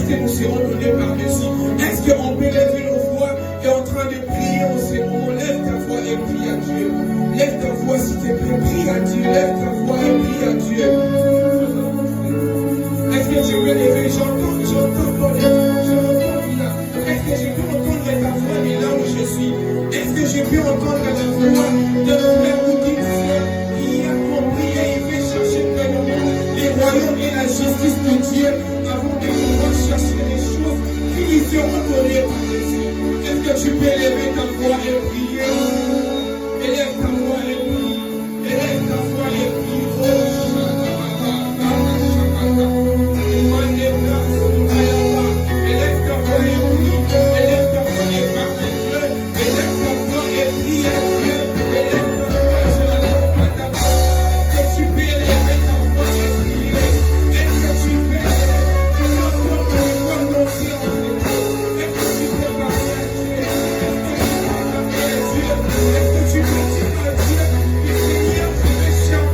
est-ce que nous serons donnés par-dessus? Est-ce qu'on peut lever nos voix et en train de prier en ce moment? Lève ta voix et prie à Dieu. Lève ta voix s'il te plaît, prie à Dieu. Lève ta voix et prie à Dieu. Est-ce que je peux lever? J'entends bien. Est-ce que je peux entendre ta voix de là où je suis? Est-ce que je peux entendre la voix de frère ou d'une sœur qui a compris et il veut chercher pleinement les royaumes et la justice de Dieu avant de pouvoir chercher les choses qui lui seront données par Jésus? Est-ce que tu peux lever ta voix et prier? Élève ta voix et prie. Élève ta voix et prie. Élève ta voix et prie. Élève ta voix et parle à Dieu. Élève ta voix et prie à Dieu. Élève ta voix et prie. Est-ce que tu peux élever ta voix et prier? Est-ce que tu peux entendre les voix monter en toi? Est-ce que tu peux parler à Dieu? Est-ce que tu peux dire à Dieu que Seigneur, je vais chercher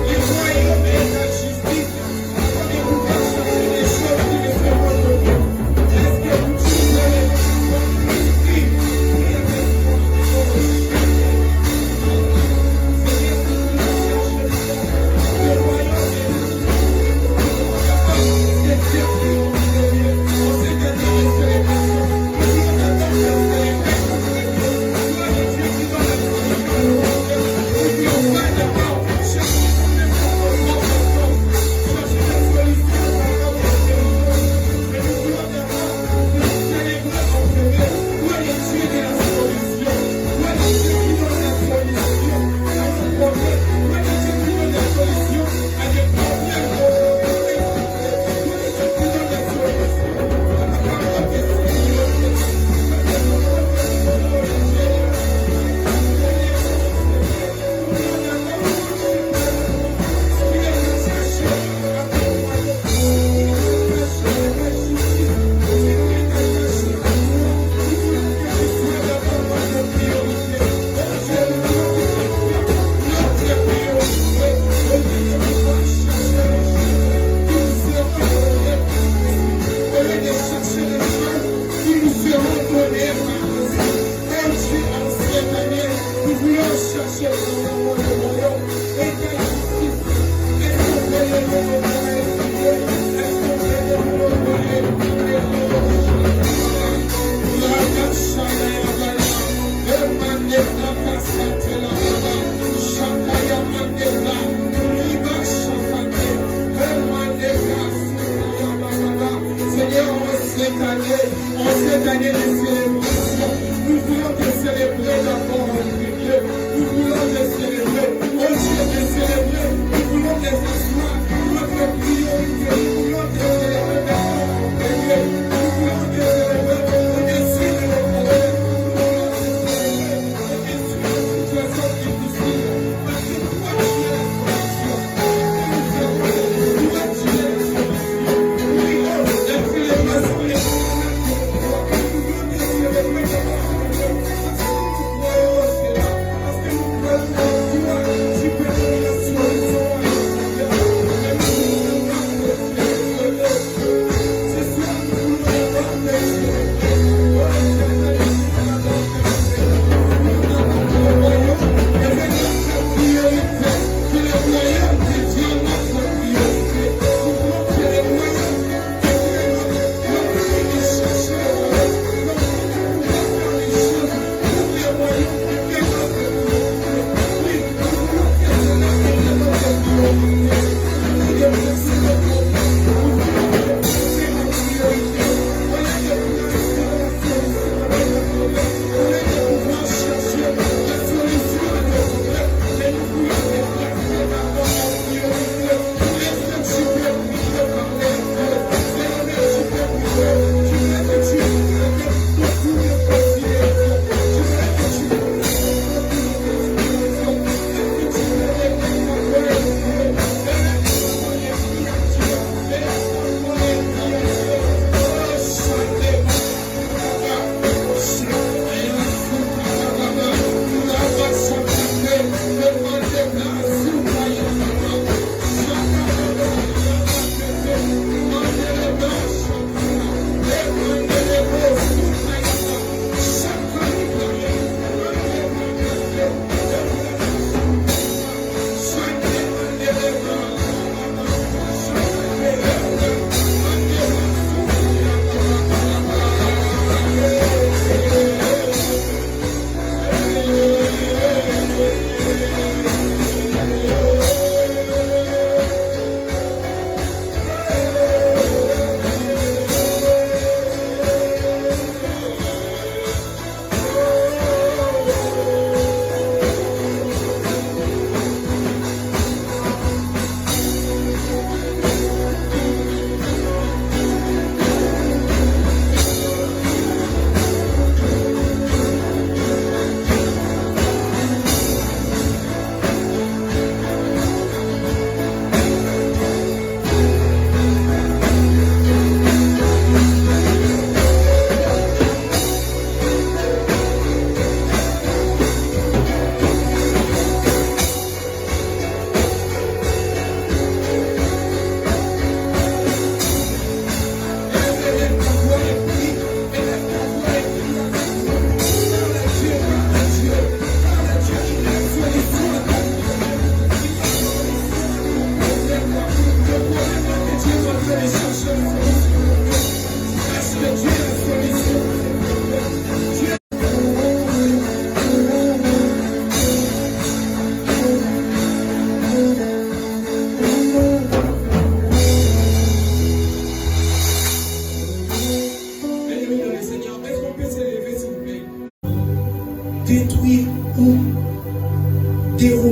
les royaumes et la justice afin de pouvoir chercher les choses qui me seront données? Est-ce que vous pouvez prier cette année de célébration, nous voulons te célébrer d'abord en premier. Nous voulons te célébrer. Au lieu de célébrer, nous voulons te asseoir notre priorité. Nous voulons te célébrer d'abord en premier. Nous voulons te célébrer au-dessus de nos problèmes. Nous voulons te célébrer au-dessus de nos situations difficiles. Parce que toi, tu es la solution. Toi, tu es la solution. Oui, la célébration est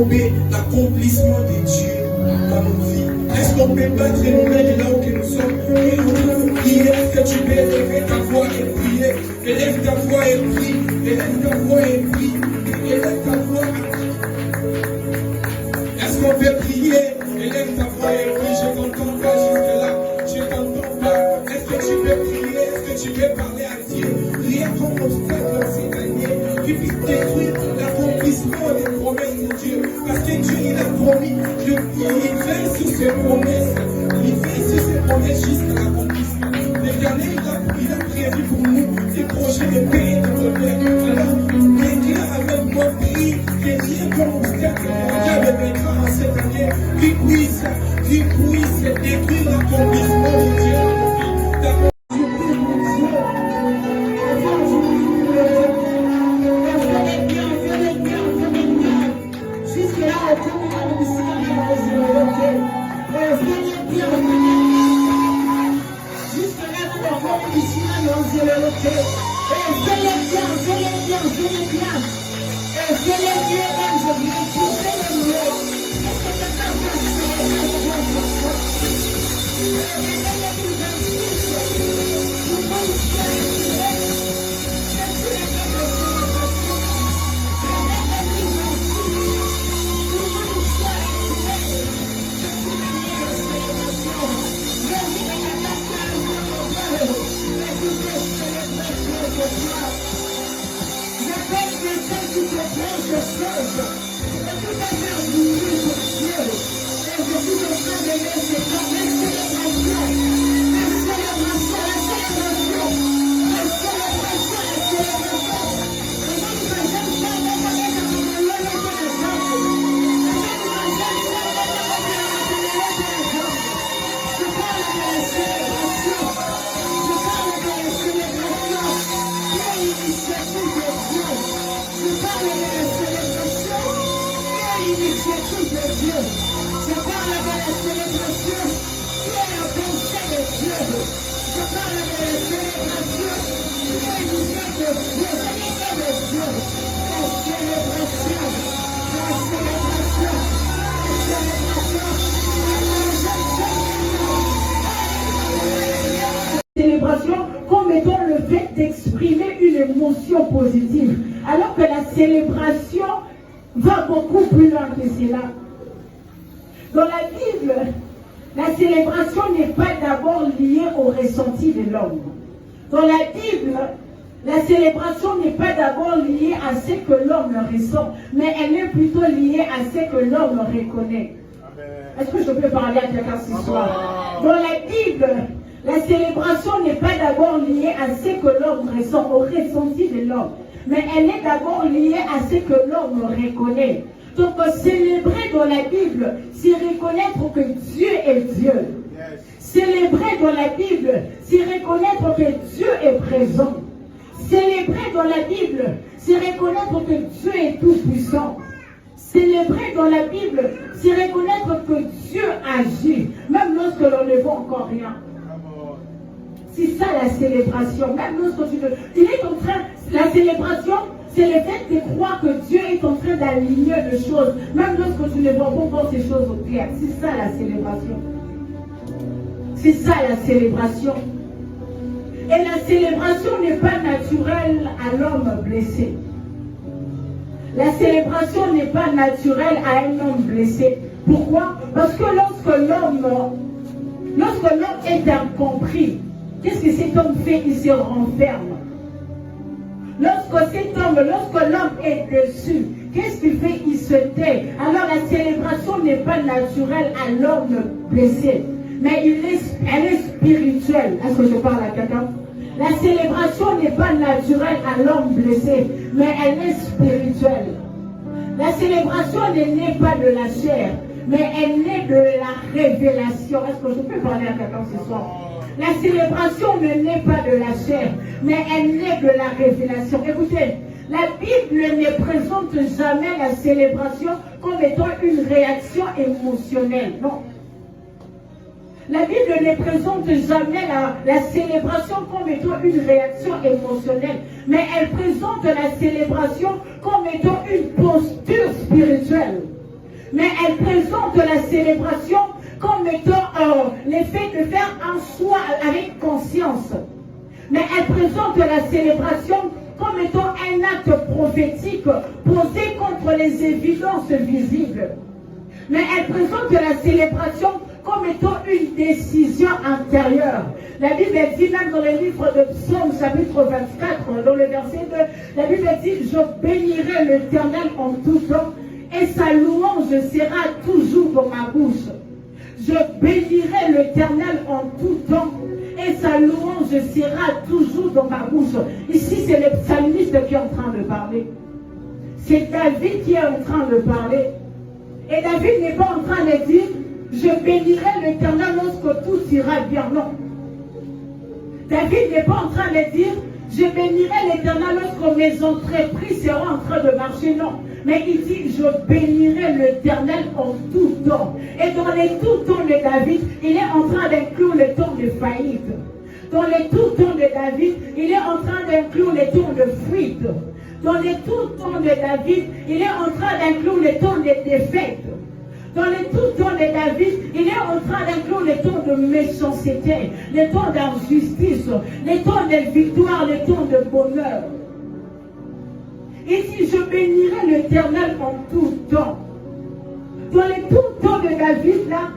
tomber l'accomplissement de Dieu dans nos vies. Est-ce qu'on peut battre nous de là où nous sommes et nous prier? Est-ce que tu peux élever ta voix et prier? Élève ta voix et prie. Élève ta voix et prie. Élève ta voix et prie. Est-ce qu'on peut prier? Élève ta voix et prie. Je t'entends pas jusque là. Je t'entends pas. Est-ce que tu peux prier? Est-ce que tu peux parler à Dieu? Rien comme obstacle dans cette année qui puisse détruire l'accomplissement des promesses de Dieu. Parce que Dieu, il a promis. Il veille sur ses promesses. Il veille sur ses promesses jusqu'à l'accomplissement. L'Éternel, il a prévu pour nous des projets de paix et de bonheur. Alors, déclare avec moi, prie, que rien comme obstacle mondial vaincra en cette année qui puisse détruire l'accomplissement de Dieu dans nos vies. Comme étant le fait d'exprimer une émotion positive, alors que la célébration va beaucoup plus loin que cela. Dans la Bible, la célébration n'est pas d'abord liée au ressenti de l'homme. Dans la Bible, la célébration n'est pas d'abord liée à ce que l'homme ressent, mais elle est plutôt liée à ce que l'homme reconnaît. Est-ce que je peux parler à quelqu'un ce soir? Dans la Bible, la célébration n'est pas d'abord liée à ce que l'homme ressent, au ressenti de l'homme, mais elle est d'abord liée à ce que l'homme reconnaît. Donc célébrer dans la Bible, c'est reconnaître que Dieu est Dieu. Célébrer dans la Bible, c'est reconnaître que Dieu est présent. Célébrer dans la Bible, c'est reconnaître que Dieu est tout-puissant. Célébrer dans la Bible, c'est reconnaître que Dieu agit, même lorsque l'on ne voit encore rien. C'est ça la célébration. Même lorsque il est en train, la célébration, c'est le fait de croire que Dieu est en train d'aligner les choses, même lorsque tu ne vois pas encore ces choses au clair. C'est ça la célébration. C'est ça la célébration. Et la célébration n'est pas naturelle à l'homme blessé. La célébration n'est pas naturelle à un homme blessé. Pourquoi? Parce que lorsque l'homme est incompris, qu'est-ce que cet homme fait? Il se renferme. Lorsque l'homme est déçu, qu'est-ce qu'il fait? Il se tait. Alors la célébration n'est pas naturelle à l'homme blessé, mais elle est spirituelle. Est-ce que je parle à quelqu'un? La célébration n'est pas naturelle à l'homme blessé, mais elle est spirituelle. La célébration n'est pas de la chair, mais elle naît de la révélation. Est-ce que je peux parler à quelqu'un ce soir? La célébration ne naît pas de la chair, mais elle naît de la révélation. Écoutez, la Bible ne présente jamais la célébration comme étant une réaction émotionnelle. Non. La Bible ne présente jamais la célébration comme étant une réaction émotionnelle, mais elle présente la célébration comme étant une posture spirituelle. mais elle présente la célébration comme étant l'effet de faire en soi avec conscience. Mais elle présente la célébration comme étant un acte prophétique posé contre les évidences visibles. Mais elle présente la célébration comme étant une décision intérieure. La Bible dit, même dans le livre de Psaume, chapitre 24, dans le verset 2, la Bible dit, je bénirai l'Éternel en tout temps, et sa louange sera toujours dans ma bouche. Je bénirai l'Éternel en tout temps, et sa louange sera toujours dans ma bouche. Ici, c'est le psalmiste qui est en train de parler. C'est David qui est en train de parler. Et David n'est pas en train de dire, je bénirai l'Éternel lorsque tout ira bien. Non. David n'est pas en train de dire, je bénirai l'Éternel lorsque mes entreprises seront en train de marcher. Non. Mais il dit, je bénirai l'Éternel en tout temps. Et dans les tout temps de David, il est en train d'inclure le temps de faillite. Dans les tout temps de David, il est en train d'inclure les temps de fuite. Dans les tout temps de David, il est en train d'inclure les temps de défaite. Dans les tout temps de David, il est en train d'inclure les temps de méchanceté, les temps d'injustice, les temps de victoire, les temps de bonheur. Et si je bénirai l'Éternel en tout temps. Dans les tout temps de David, là,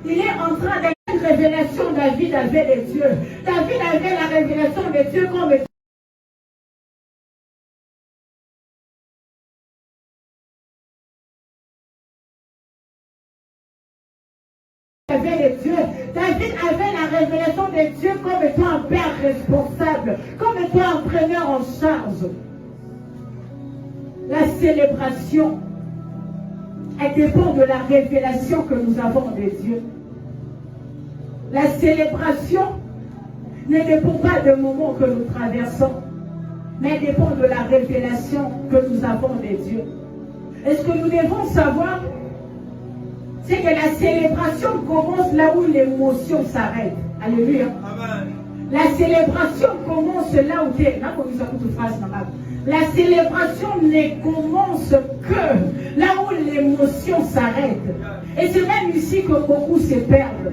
il est en train d'avoir une révélation. David avait les dieux. David avait la révélation des dieux comme avait les dieux. David avait la révélation des dieux comme étant un père responsable, comme étant un entraîneur en charge. La célébration, elle dépend de la révélation que nous avons des dieux. La célébration ne dépend pas du moment que nous traversons, mais elle dépend de la révélation que nous avons des dieux. Et ce que nous devons savoir, c'est que la célébration commence là où l'émotion s'arrête. Alléluia. Amen. La célébration commence là où tu es. La célébration ne commence que là où l'émotion s'arrête. Et c'est même ici que beaucoup se perdent.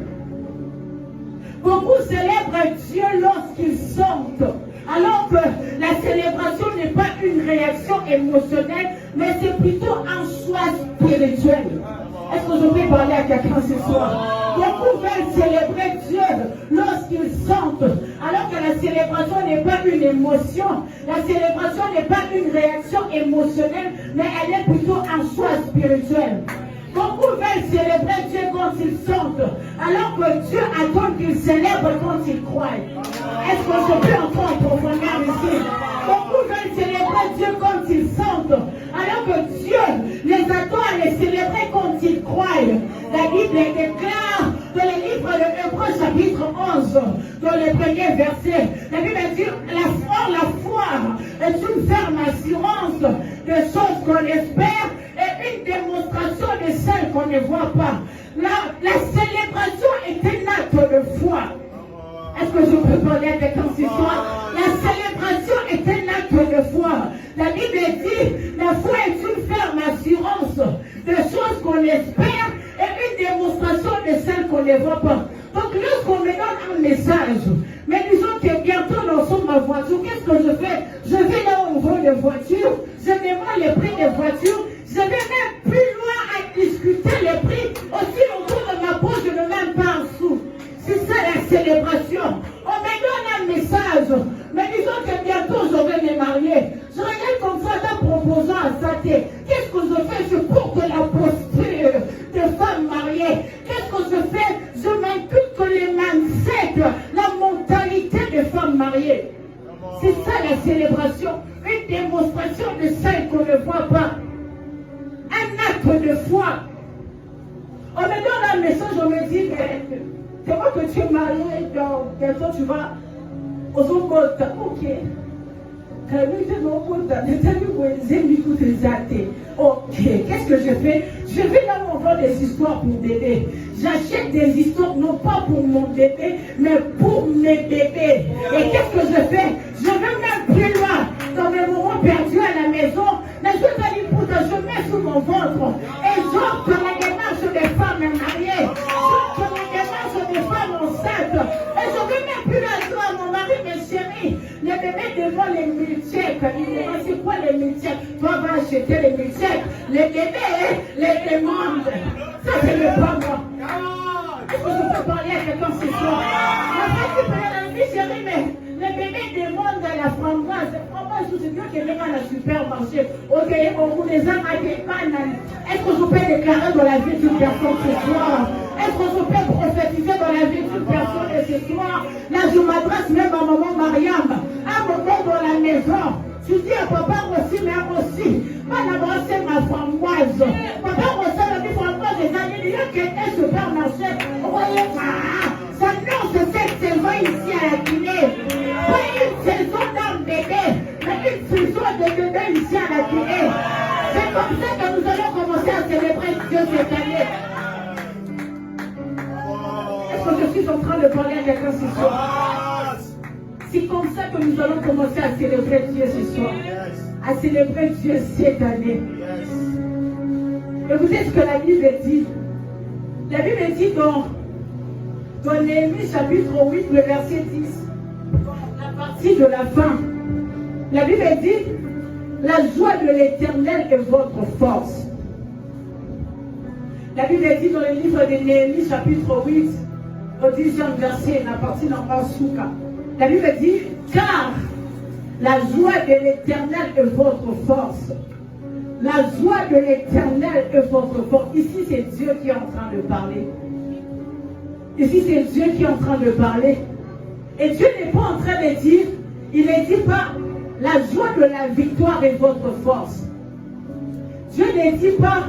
Beaucoup célèbrent Dieu lorsqu'ils sentent. Alors que la célébration n'est pas une réaction émotionnelle, mais c'est plutôt un choix spirituel. Est-ce que je peux parler à quelqu'un ce soir? Beaucoup veulent célébrer Dieu lorsqu'ils sentent, alors que la célébration n'est pas une émotion. La célébration n'est pas une réaction émotionnelle, mais elle est plutôt un choix spirituel. Beaucoup veulent célébrer Dieu quand ils sentent, alors que Dieu attend qu'ils célèbrent quand ils croient. Est-ce que je peux entrer en profondeur ici? Beaucoup veulent célébrer Dieu quand ils sentent, alors que Dieu les attend à les célébrer quand ils croient. La Bible déclare dans le livre de Hébreux chapitre 11, dans le premier verset, la Bible dit, la foi est une ferme assurance de choses qu'on espère et une démonstration de celles qu'on ne voit pas. La célébration est un acte de foi. Est-ce que je peux parler à quelqu'un ce soir? La célébration est un acte de foi. La Bible dit, la foi est une ferme assurance de choses qu'on espère et une démonstration de celles qu'on ne voit pas. Donc lorsqu'on me donne un message, mais disons que bientôt nous sommes en voiture, qu'est-ce que je fais? Je vais là où on vend des voitures, je demande les prix des voitures, je vais même plus loin à discuter les prix. Aussi longtemps de ma poche, je ne mets même pas un sou. C'est ça la célébration. On me donne un message, mais disons que bientôt je vais me marier. Je regarde comme ça en proposant à Saté. Qu'est-ce que je fais? Je porte la posture de femme mariée. Qu'est-ce que je fais? Je m'inculque les mindset, la mentalité de femme mariée. C'est ça la célébration. Une démonstration de celle qu'on ne voit pas. Un acte de foi. On me donne un message, on me dit, c'est moi que tu es marié, donc bientôt tu vas aux autres. Ok. Ok, qu'est-ce que je fais? Je vais là où on vend des histoires pour bébés. J'achète des histoires non pas pour mon bébé, mais pour mes bébés. Et qu'est-ce que je fais? Je vais même plus loin. Dans mes moments perdus à la maison, mais je vais aller pour ça, je mets sous mon ventre. Et j'offre la devant les milkshakes. C'est quoi les milkshakes? Toi, va acheter les milkshakes. Les bébés, les demandes. Ça, c'est le pas moi. Est-ce que je peux parler à quelqu'un ce soir? La fête du Père, elle dit, chérie, mais les bébés demandent la framboise. Framboise, c'est Dieu qui vient dans le supermarché. Ok, on vous les a arrêtés. Est-ce que je peux déclarer dans la vie d'une personne ce soir? Est-ce que je peux prophétiser dans la vie d'une personne ce soir? Là, je m'adresse même à maman Mariam, à maman dans la maison. Tu dis à papa aussi, mais aussi. Pas d'abord, c'est ma framboise. Papa reçoit la vie framboise des années. Il y a quelqu'un supermarché. Vous voyez, ça non, c'est cette saison ici à la Guinée. Pas une saison d'un bébé, mais une saison de bébé ici à la Guinée. C'est comme ça que nous allons commencer à célébrer Dieu cette année. Est-ce que je suis en train de parler à quelqu'un ce soir? C'est comme ça que nous allons commencer à célébrer Dieu ce soir. À célébrer Dieu cette année. Écoutez ce que la Bible dit. La Bible dit dans Néhémie chapitre 8, le verset 10, la partie de la fin. La Bible dit, la joie de l'Éternel est votre force. La Bible dit dans le livre de Néhémie chapitre 8, au 10e verset, la partie d'en Souka. La Bible dit, car la joie de l'Éternel est votre force. La joie de l'Éternel est votre force. Ici, c'est Dieu qui est en train de parler. Ici, c'est Dieu qui est en train de parler. Et Dieu n'est pas en train de dire, il ne dit pas, la joie de la victoire est votre force. Dieu ne dit pas,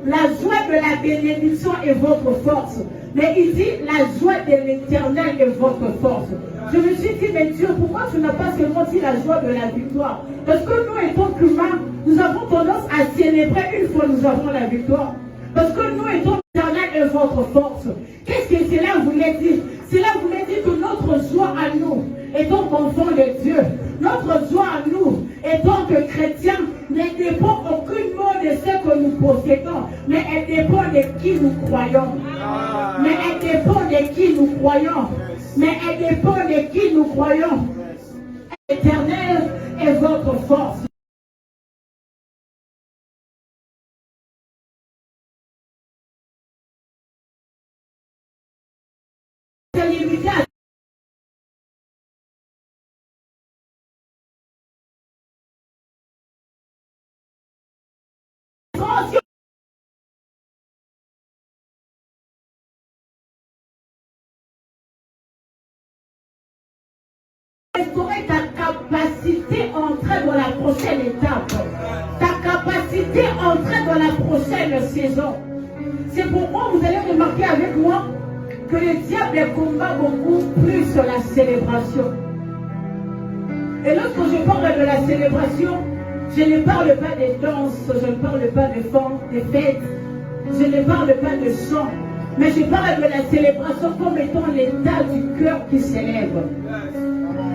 la joie de la bénédiction est votre force. Mais il dit, la joie de l'Éternel est votre force. Je me suis dit, mais Dieu, pourquoi tu n'as pas seulement dit la joie de la victoire? Parce que nous, étant qu'humains, nous avons tendance à célébrer une fois nous avons la victoire. Parce que nous, étant l'Éternel est votre force. Qu'est-ce que cela voulait dire? Cela voulait dire que notre joie à nous, étant qu'enfants de Dieu, notre joie à nous, étant que chrétiens, ne dépend aucunement de ce que nous possédons, mais elle dépend de qui nous croyons. Mais elle dépend de qui nous croyons. Mais elle dépend de qui nous croyons. L'Éternel est votre force. Restaurer ta capacité à entrer dans la prochaine étape. Ta capacité à entrer dans la prochaine saison. C'est pourquoi vous allez remarquer avec moi que le diable combat beaucoup plus sur la célébration. Et lorsque je parle de la célébration, je ne parle pas des danses, je ne parle pas des fêtes, je ne parle pas de chant, mais je parle de la célébration comme étant l'état du cœur qui s'élève.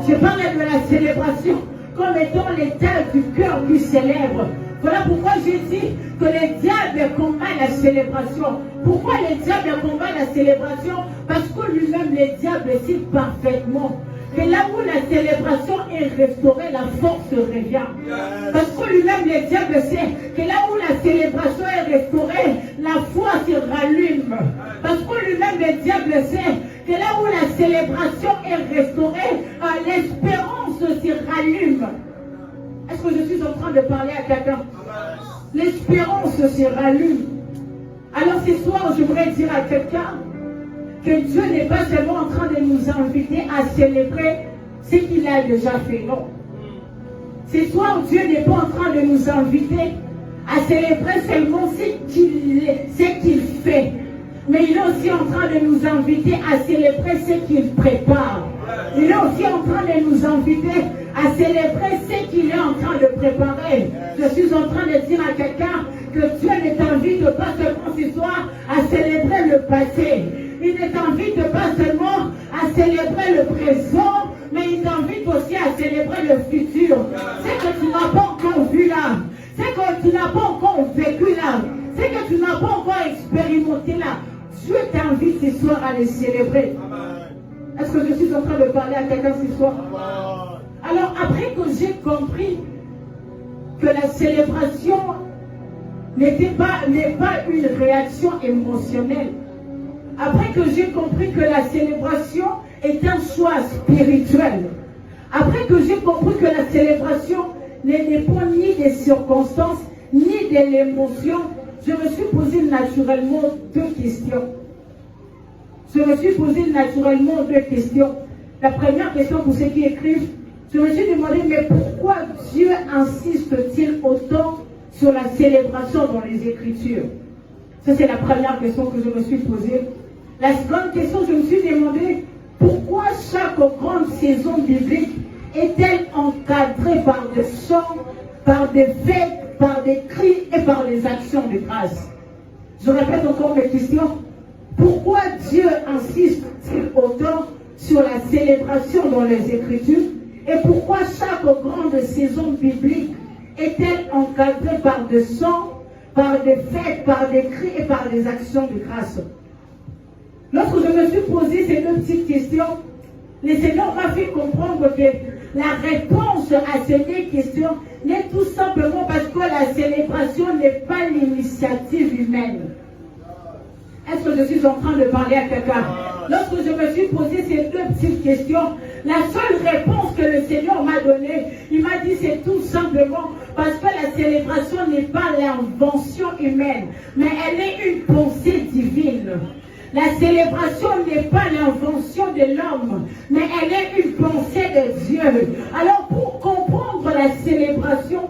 Je parle de la célébration comme étant l'état du cœur qui s'élève. Voilà pourquoi j'ai dit que le diable combat la célébration. Pourquoi le diable combat la célébration? Parce que lui-même, le diable sait parfaitement que là où la célébration est restaurée, la force revient. Parce que lui-même, le diable sait que là où la célébration est restaurée, la foi se rallume. Parce que lui-même, le diable sait que là où la célébration est restaurée, l'espérance se rallume. Est-ce que je suis en train de parler à quelqu'un? L'espérance se rallume. Alors ce soir, je voudrais dire à quelqu'un que Dieu n'est pas seulement en train de nous inviter à célébrer ce qu'il a déjà fait. Non. Ce soir, Dieu n'est pas en train de nous inviter à célébrer seulement ce qu'il fait. Mais il est aussi en train de nous inviter à célébrer ce qu'il prépare. Il est aussi en train de nous inviter à célébrer ce qu'il est en train de préparer. Je suis en train de dire à quelqu'un que Dieu ne t'invite pas seulement ce soir à célébrer le passé. Il ne t'invite pas seulement à célébrer le présent, mais il t'invite aussi à célébrer le futur. C'est que tu n'as pas encore vu là. C'est que tu n'as pas encore vécu là. C'est que tu n'as pas encore expérimenté là. Dieu t'invite ce soir à les célébrer. Est-ce que je suis en train de parler à quelqu'un ce soir? Alors après que j'ai compris que la célébration n'est pas une réaction émotionnelle, après que j'ai compris que la célébration est un choix spirituel, après que j'ai compris que la célébration ne dépend ni des circonstances, ni de l'émotion, je me suis posé naturellement deux questions. La première question pour ceux qui écrivent, je me suis demandé, mais pourquoi Dieu insiste-t-il autant sur la célébration dans les Écritures? Ça, c'est la première question que je me suis posée. La seconde question, je me suis demandé, pourquoi chaque grande saison biblique est-elle encadrée par des chants, par des fêtes, par des cris et par les actions de grâce? Je répète encore mes questions. Pourquoi Dieu insiste-t-il autant sur la célébration dans les Écritures? Et pourquoi chaque grande saison biblique est-elle encadrée par des chants, par des fêtes, par des cris et par des actions de grâce? Lorsque je me suis posé ces deux petites questions, le Seigneur m'a fait comprendre que la réponse à ces deux questions n'est tout simplement parce que la célébration n'est pas l'initiative humaine. Est-ce que je suis en train de parler à quelqu'un? Lorsque je me suis posé ces deux petites questions, la seule réponse que le Seigneur m'a donnée, il m'a dit c'est tout simplement parce que la célébration n'est pas l'invention humaine, mais elle est une pensée divine. La célébration n'est pas l'invention de l'homme, mais elle est une pensée de Dieu. Alors pour comprendre la célébration,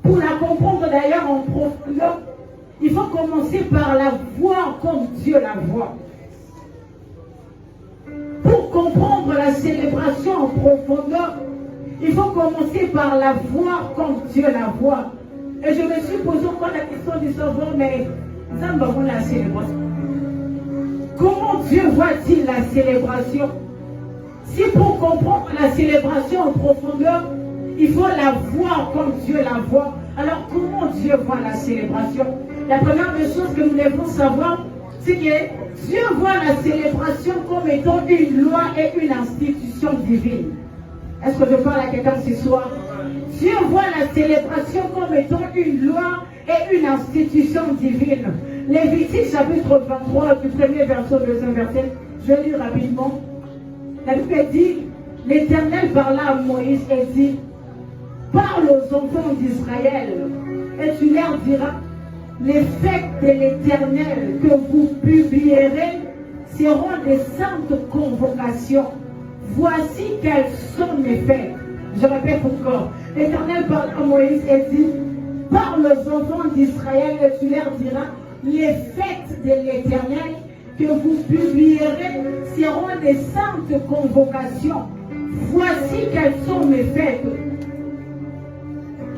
pour la comprendre d'ailleurs en profondeur, il faut commencer par la voir comme Dieu la voit. Pour comprendre la célébration en profondeur, il faut commencer par la voir comme Dieu la voit. Et je me suis posé encore la question de savoir, mais la célébration. Comment Dieu voit-il la célébration? Si pour comprendre la célébration en profondeur, il faut la voir comme Dieu la voit, alors comment Dieu voit la célébration? La première des choses que nous devons savoir, c'est que Dieu voit la célébration comme étant une loi et une institution divine. Est-ce que je parle à quelqu'un ce soir? Dieu voit la célébration comme étant une loi et une institution divine. Lévitique chapitre 23, du premier verset au deuxième verset, je lis rapidement. La Bible dit, l'Éternel parla à Moïse et dit, parle aux enfants d'Israël et tu leur diras, les fêtes de l'Éternel que vous publierez seront des saintes convocations. Voici quelles sont mes fêtes. Je répète encore. L'Éternel parle à Moïse et dit, parle aux enfants d'Israël et tu leur diras, les fêtes de l'Éternel que vous publierez seront des saintes convocations. Voici quelles sont mes fêtes.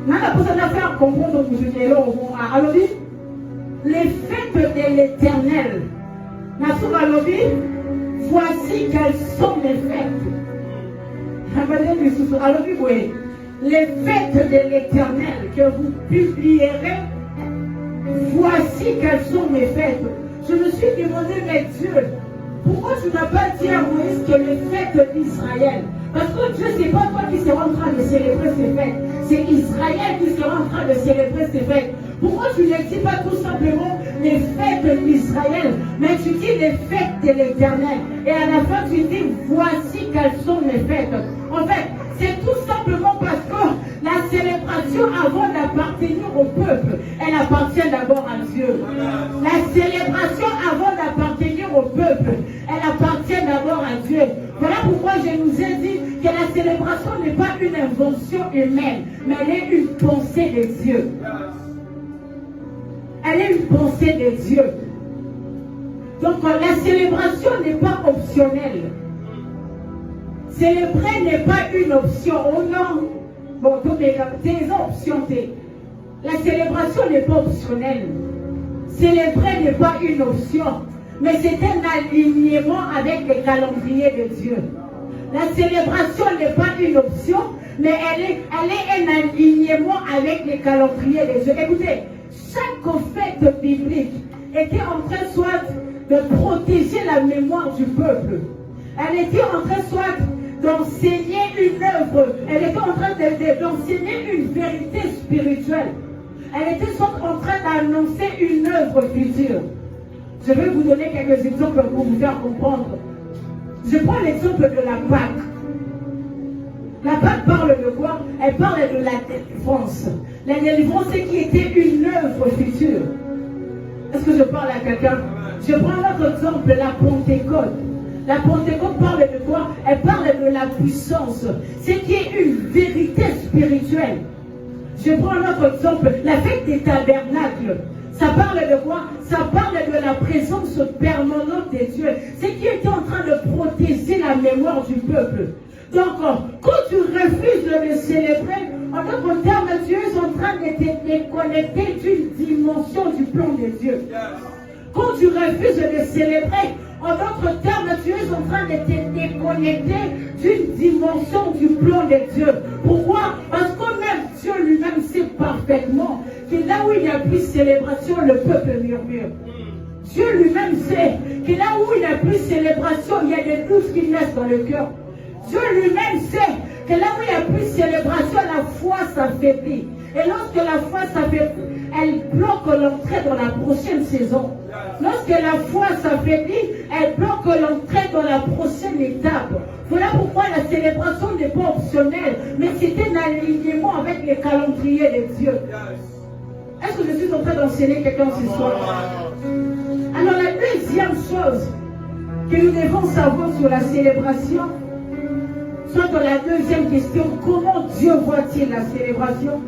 Alors dit, les fêtes de l'Éternel. Voici quelles sont les fêtes. Alors dit, oui, les fêtes de l'Éternel que vous publierez, voici quelles sont mes fêtes. Je me suis demandé, mais Dieu, pourquoi tu n'as pas dit à Moïse que les fêtes d'Israël? Parce que Dieu, ce n'est pas toi qui seras en train de célébrer ces fêtes. C'est Israël qui sera en train de célébrer ces fêtes. Pourquoi tu ne dis pas tout simplement les fêtes d'Israël, mais tu dis les fêtes de l'Éternel? Et à la fin, tu dis, voici quelles sont mes fêtes. En fait, c'est tout simplement parce que la célébration, avant d'appartenir au peuple, elle appartient d'abord à Dieu. La célébration, avant d'appartenir au peuple, elle appartient d'abord à Dieu. Voilà pourquoi je nous ai dit que la célébration n'est pas une invention humaine, mais elle est une pensée de Dieu. Elle est une pensée de Dieu. Donc la célébration n'est pas optionnelle. Célébrer n'est pas une option. Oh non. Bon, toutes les options. La célébration n'est pas optionnelle. Célébrer n'est pas une option, mais c'est un alignement avec le calendrier de Dieu. La célébration n'est pas une option, mais elle est un alignement avec le calendrier de Dieu. Écoutez, chaque fête biblique était en train soit de protéger la mémoire du peuple. Elle était en train soit d'enseigner une œuvre. Elle était en train d'enseigner une vérité spirituelle. Elle était en train d'annoncer une œuvre future. Je vais vous donner quelques exemples pour vous faire comprendre. Je prends l'exemple de la Pâque. La Pâque parle de quoi? Elle parle de la délivrance. La délivrance, c'est qui était une œuvre future. Est-ce que je parle à quelqu'un? Je prends un autre exemple, la Pentecôte. La Pentecôte parle de quoi? Elle parle de la puissance. C'est qui est une vérité spirituelle. Je prends un autre exemple, la fête des tabernacles. Ça parle de quoi? Ça parle de la présence permanente de Dieu. C'est qui était en train de protéger la mémoire du peuple. Donc, quand tu refuses de le célébrer, en d'autres termes, Dieu est en train de te déconnecter d'une dimension du plan de Dieu. Quand tu refuses de le célébrer, en d'autres termes, Dieu est en train de te déconnecter d'une dimension du plan de Dieu. Pourquoi? Parce que même Dieu lui-même sait parfaitement que là où il n'y a plus de célébration, le peuple murmure. Dieu lui-même sait que là où il n'y a plus de célébration, il y a des doutes qui naissent dans le cœur. Dieu lui-même sait que là où il n'y a plus de célébration, la foi s'affaiblit. Et lorsque la foi s'affaiblit, elle bloque l'entrée dans la prochaine saison. Lorsque la foi s'affaiblit, elle bloque l'entrée dans la prochaine étape. Voilà pourquoi la célébration n'est pas optionnelle, mais c'est un alignement avec les calendriers de Dieu. Est-ce que je suis en train d'enseigner quelqu'un ce soir? Alors la deuxième chose que nous devons savoir sur la célébration, soit dans la deuxième question, comment Dieu voit-il la célébration?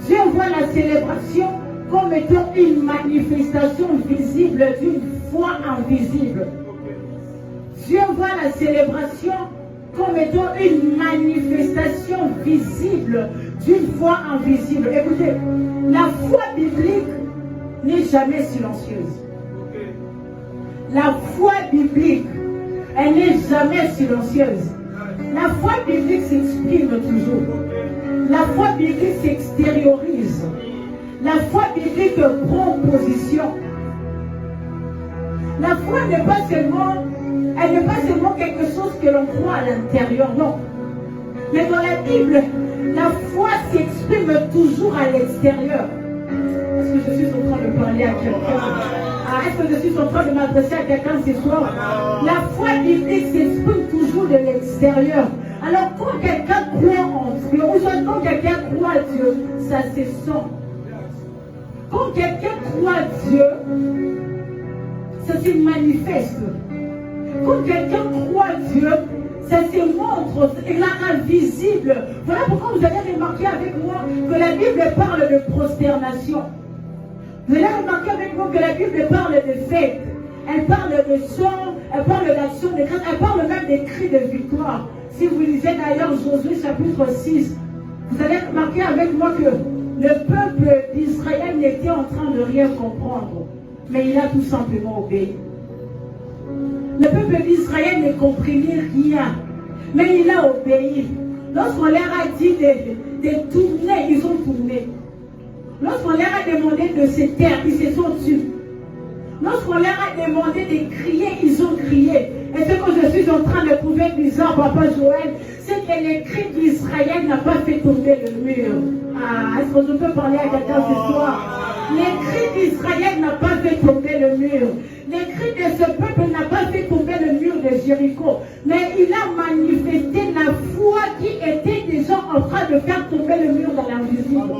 Dieu voit la célébration comme étant une manifestation visible d'une foi invisible. Dieu voit la célébration comme étant une manifestation visible d'une foi invisible. Écoutez, la foi biblique n'est jamais silencieuse. La foi biblique, elle n'est jamais silencieuse. La foi biblique s'exprime toujours. La foi biblique s'extériorise. La foi biblique prend position. La foi n'est pas seulement quelque chose que l'on croit à l'intérieur, non. Mais dans la Bible, la foi s'exprime toujours à l'extérieur. Est-ce que je suis en train de parler à quelqu'un? Est-ce que je suis en train de m'adresser à quelqu'un ce soir? La foi biblique s'exprime toujours de l'extérieur. Alors quand quelqu'un croit en Dieu, ou soit quand quelqu'un croit à Dieu, ça se sent. Quand quelqu'un croit à Dieu, ça se manifeste. Quand quelqu'un croit à Dieu, ça se montre, il est invisible. Voilà pourquoi vous avez remarqué avec moi que la Bible parle de prosternation. Vous avez remarqué avec moi que la Bible parle de fête. Elle parle de chant, elle parle d'action de grâce, elle parle même des cris de victoire. Si vous lisez d'ailleurs Josué chapitre 6, vous allez remarquer avec moi que le peuple d'Israël n'était en train de rien comprendre, mais il a tout simplement obéi. Le peuple d'Israël ne comprenait rien, mais il a obéi. Lorsqu'on leur a dit de tourner, ils ont tourné. Lorsqu'on leur a demandé de se taire, ils se sont tus. Lorsqu'on leur a demandé de crier, ils ont crié. Et ce que je suis en train de trouver bizarre, Papa Joël, c'est que les cris d'Israël n'ont pas fait tomber le mur. Est-ce que je peux parler à quelqu'un ce soir? Les cris d'Israël n'ont pas fait tomber le mur. Les cris de ce peuple n'ont pas fait tomber le mur de Jéricho. Mais il a manifesté la foi qui était déjà en train de faire tomber le mur dans l'invisible.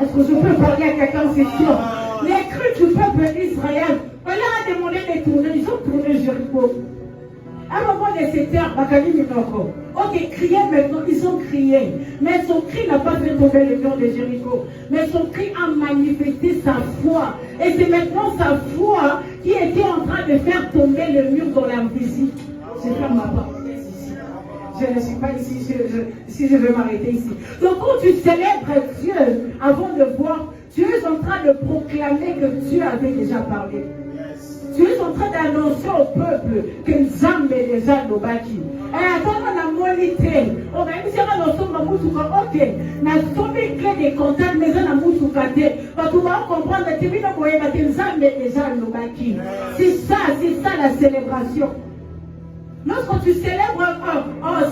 Est-ce que je peux parler à quelqu'un ce soir? Les cris du peuple d'Israël, on leur a demandé de tourner, ils ont tourné Jéricho. À un moment de cette heure, ok, crier maintenant, ils ont crié. Mais son cri n'a pas fait tomber le mur de Jéricho. Mais son cri a manifesté sa foi. Et c'est maintenant sa foi qui était en train de faire tomber le mur dans l'invisible. Je ferme ma parenthèse ici. Je ne suis pas ici, si je veux m'arrêter ici. Donc quand tu célèbres Dieu avant de voir, tu es en train de proclamer que Dieu avait déjà parlé. Tu es en train d'annoncer au peuple que Nzambe déjà nous bâtit. Et attends, on a monité. On va essayer de nous sommes ok. Nous sommes clés de contact, mais on a moutoukaté. Parce qu'on va comprendre que Nzambe déjà nous bâtit. C'est ça la célébration. Lorsque tu célèbres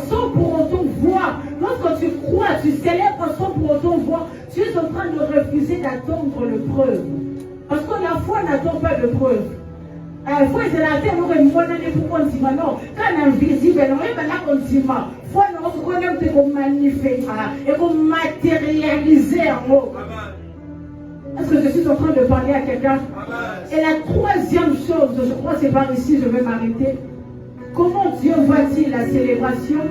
sans pour autant voir, lorsque tu crois, tu célèbres sans pour autant voir, tu es en train de refuser d'attendre le preuve. Parce que la foi n'attend pas de preuve. La foi, c'est la terre, nous remonons pour qu'on dise non. Quand invisible, on est là qu'on dit ma. Foi, nous se connaît qu'on manifeste et qu'on matérialise en haut. Est-ce que je suis en train de parler à quelqu'un? Et la troisième chose, je crois que c'est par ici, je vais m'arrêter. Comment Dieu voit-il la célébration?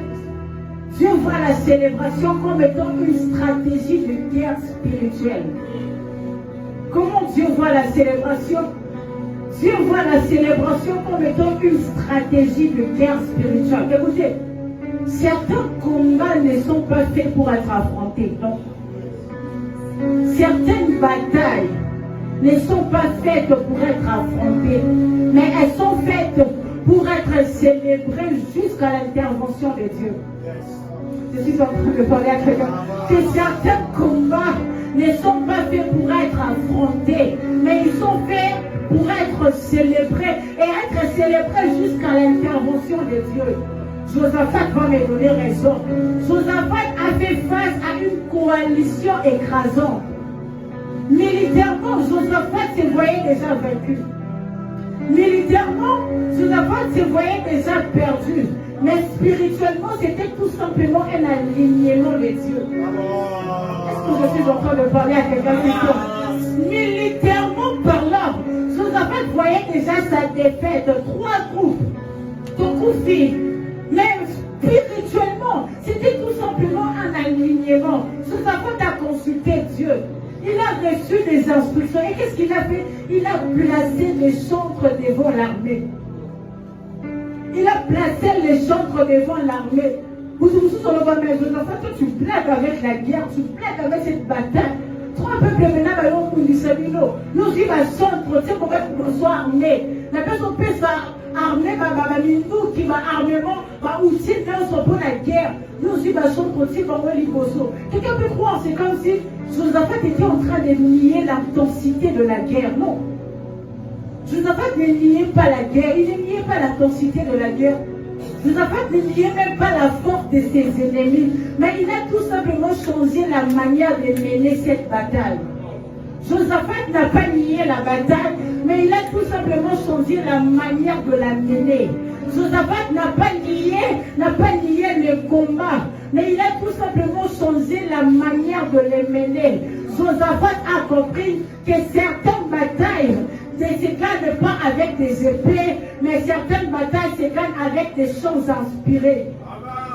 Dieu voit la célébration comme étant une stratégie de guerre spirituelle. Comment Dieu voit la célébration? Dieu voit la célébration comme étant une stratégie de guerre spirituelle. Écoutez, certains combats ne sont pas faits pour être affrontés. Non. Certaines batailles ne sont pas faites pour être affrontées, mais elles sont faites pour être célébrées jusqu'à l'intervention de Dieu. Je suis en train de parler à quelqu'un. Que certains combats ne sont pas faits pour être affrontés, mais ils sont faits pour être célébrés et être célébrés jusqu'à l'intervention de Dieu. Josaphat va me donner raison. Josaphat a fait face à une coalition écrasante. Militairement, Josaphat se voyait déjà vaincu. Militairement, Josaphat se voyait déjà perdu. Mais spirituellement, c'était tout simplement un alignement de Dieu. Est-ce que je suis en train de parler à quelqu'un qui militairement parlant, Josaphat voyait déjà sa défaite. 3 groupes. Ton coup fit. Mais spirituellement, c'était tout simplement un alignement. Josaphat a consulté Dieu. Il a reçu des instructions. Et qu'est-ce qu'il a fait? Il a placé les chantres devant l'armée. Il a placé les chantres devant l'armée. Vous vous souvenez, mais Josaphat, toi tu blagues avec la guerre, tu blagues avec cette bataille. 3 peuples maintenant, nous y va chantre, tu sais pourquoi nous sommes armés. La personne peut s'armer, qui va armement, va outil pour la guerre. Nous y va chantre, aussi va l'Iboso. Quelqu'un peut croire, c'est comme si Josaphat était en train de nier l'intensité de la guerre. Non. Josaphat ne niait pas la guerre, il ne niait pas l'intensité de la guerre. Josaphat ne niait même pas la force de ses ennemis, mais il a tout simplement changé la manière de mener cette bataille. Josaphat n'a pas nié la bataille, mais il a tout simplement changé la manière de la mener. Josaphat n'a pas nié le combat, mais il a tout simplement changé la manière de les mener. Josaphat a compris que certaines batailles ne se gagnent pas avec des épées, mais certaines batailles se gagnent avec des choses inspirées.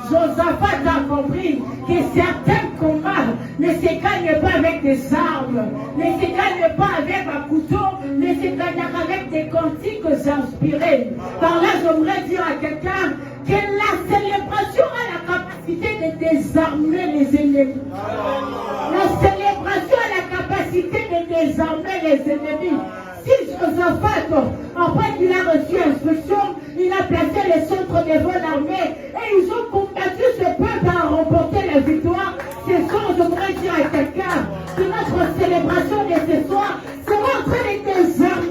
Josaphat a compris que certains combats ne se gagnent pas avec des armes, ne se gagnent pas avec un couteau, ne se gagnent avec des cantiques inspirés. Par là, j'aimerais dire à quelqu'un que la célébration a la capacité de désarmer les ennemis. La célébration a la capacité de désarmer les ennemis. Si Josaphat, après qu'il a reçu instruction, il a placé les centres devant l'armée et ils ont combattu ce peuple à remporter la victoire. C'est ça, j'aimerais dire à quelqu'un que notre célébration de ce soir sera en train de désarmer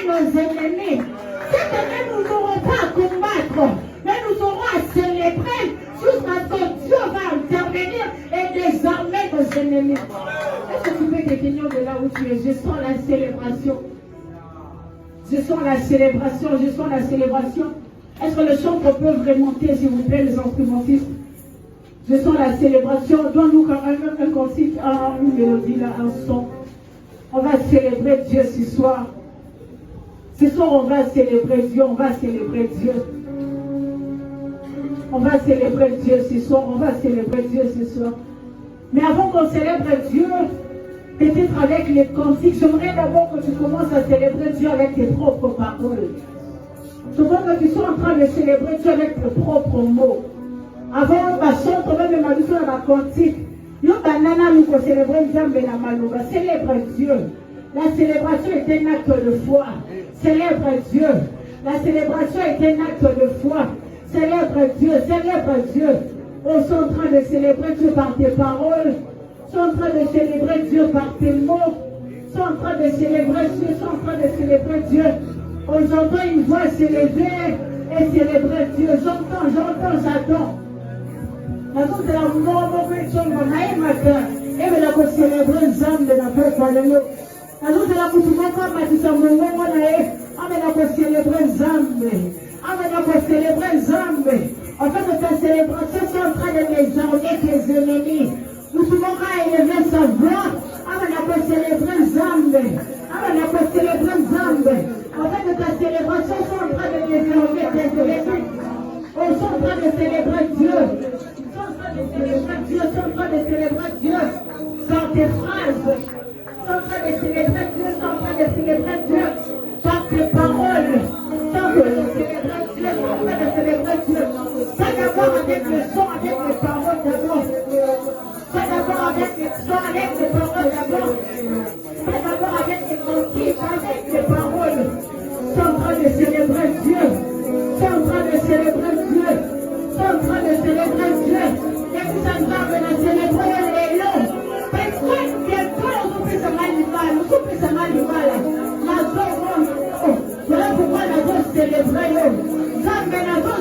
nos ennemis. Cette année, nous n'aurons pas à combattre, mais nous aurons à célébrer jusqu'à ce que Dieu va intervenir et désarmer nos ennemis. Est-ce que tu peux définir de là où tu es? Je sens la célébration. Je sens la célébration, je sens la célébration. Est-ce que le chantre peut remonter, s'il vous plaît, les instrumentistes? Je sens la célébration. Donne-nous quand même un cantique, une mélodie, là, un son. On va célébrer Dieu ce soir. Ce soir, on va célébrer Dieu, on va célébrer Dieu. On va célébrer Dieu ce soir, on va célébrer Dieu ce soir. Mais avant qu'on célèbre Dieu, peut-être avec les cantiques, j'aimerais d'abord que tu commences à célébrer Dieu avec tes propres paroles. Je vois que tu sois en train de célébrer Dieu avec tes propres mots. Avant, ma chantre, même ma douceur, ma cantique. Nous, banana, nous célébrons Dieu, la malouba. Célèbre Dieu. La célébration est un acte de foi. Célèbre Dieu. La célébration est un acte de foi. Célèbre Dieu, célèbre Dieu. Ils sont en train de célébrer Dieu par tes paroles. Ils sont en train de célébrer Dieu par tes mots. Ils sont en train de célébrer Dieu. Ils sont en train de célébrer Dieu. J'entends une voix s'élever et célébrer Dieu. J'entends, j'attends. Maintenant, c'est la mort que tu as matin. Et je vais célébrer les âmes de la paix. Maintenant, c'est la mouture comme tu as mon nom. On va célébrer les âmes. On va célébrer les âmes. En fait, ta célébration, c'est en train de désarmer tes ennemis. Nous pouvons élever sa voix. On va célébrer les âmes. On va célébrer les âmes. En fait, ta célébration, c'est en train de désarmer tes ennemis. On est en train de célébrer Dieu. Dieu, sont en train de célébrer Dieu par tes phrases, sont en train de célébrer Dieu, sont en train de célébrer Dieu par tes paroles, sont en train de célébrer Dieu, sont en train de célébrer Dieu. Ça d'abord avec le son, avec les paroles d'abord. Ça d'abord avec le son, avec les paroles d'abord. Ça d'abord avec les cantiques, avec les paroles. Sont en train de célébrer Dieu, sont en train de célébrer Dieu, sont en train de célébrer Dieu. Ça va célébrer les longs. Parce que bientôt, on coupe sa mal. Voilà pourquoi nous allons célébrer. Parce que bientôt,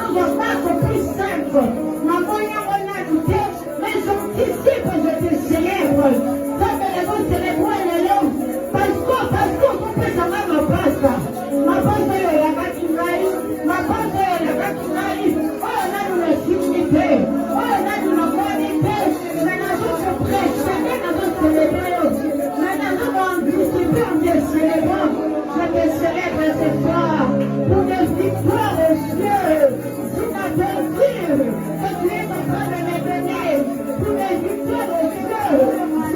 nous allons faire plus simple. Maman, on a douté, mais j'anticipe, je te célèbre. Ça, nous allons célébrer les longs. Parce qu'on coupe sa mal, ma passe. Ma passe, elle est la bâtiment. Ma passe, elle est la bâtiment. Je te célèbre ce soir pour des victoires aux cieux, inattendues, que tu es en train de me donner, pour des victoires aux cieux,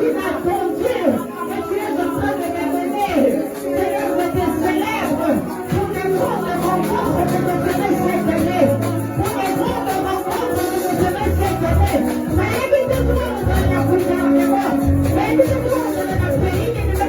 inattendues, que tu es en train de me donner. Seigneur, je te célèbre pour des grandes rencontres que je ferai cette année, pour des grandes rencontres que je ferai cette année. Mais évite-toi de la gouvernement, mais évite-toi de la pays et de la